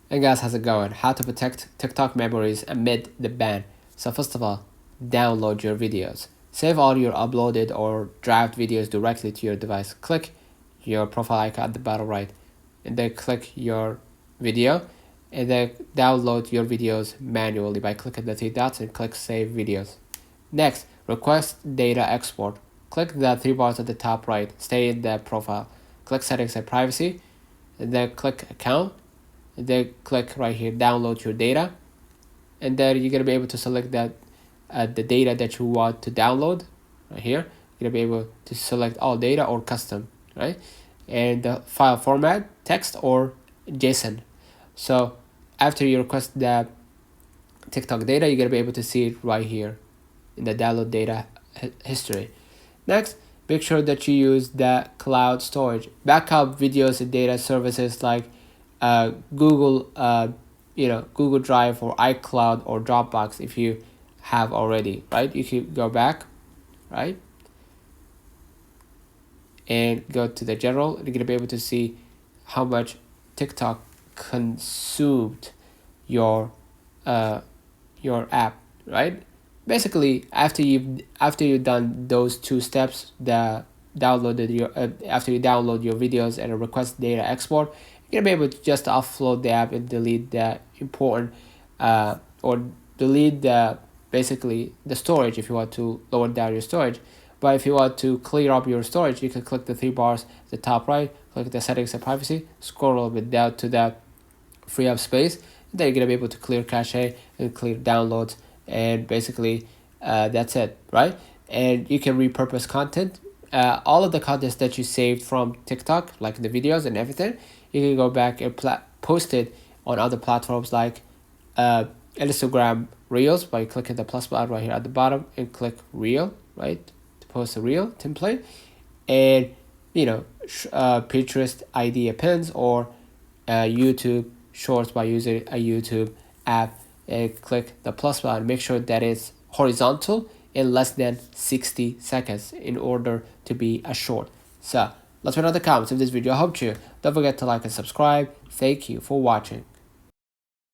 Hey guys, how's it going? How to protect TikTok memories amid the ban. So first of all, download your videos. Save all your uploaded or draft videos directly to your device. Click your profile icon at the bottom right, and then click your video, and then download your videos manually by clicking the three dots and click Save Videos. Next, request data export. Click the three bars at the top right. Stay in the profile. Click Settings and Privacy, and then click Account, and then click right here, download your data, and then you're gonna be able to select that the data that you want to download right here. You're gonna be able to select all data or custom, right? And the file format, text or JSON. So after you request the TikTok data, you're gonna be able to see it right here in the download data history. Next, make sure that you use the cloud storage. Backup videos and data services like Google, Google Drive or iCloud or Dropbox if you have already, right? You can go back, right, and go to the general. You're gonna be able to see how much TikTok consumed your app, right? Basically, after you've done those two steps, after you download your videos and request data export, you're gonna be able to just offload the app and delete the important or delete the basically the storage if you want to lower down your storage. But if you want to clear up your storage, you can click the three bars at the top right, click the settings and privacy, scroll a little bit down to that free up space. Then you're gonna be able to clear cache and clear downloads, and basically that's it, right? And you can repurpose content. All of the contents that you saved from TikTok, like the videos and everything, you can go back and post it on other platforms like Instagram Reels by clicking the plus button right here at the bottom and click Reel, right, to post a Reel template, and Pinterest idea pins or YouTube Shorts by using a YouTube app, and click the plus button. Make sure that it's horizontal in less than 60 seconds in order to be a short. So let's read out the comments of this video. I hope you don't forget to like and subscribe. Thank you for watching.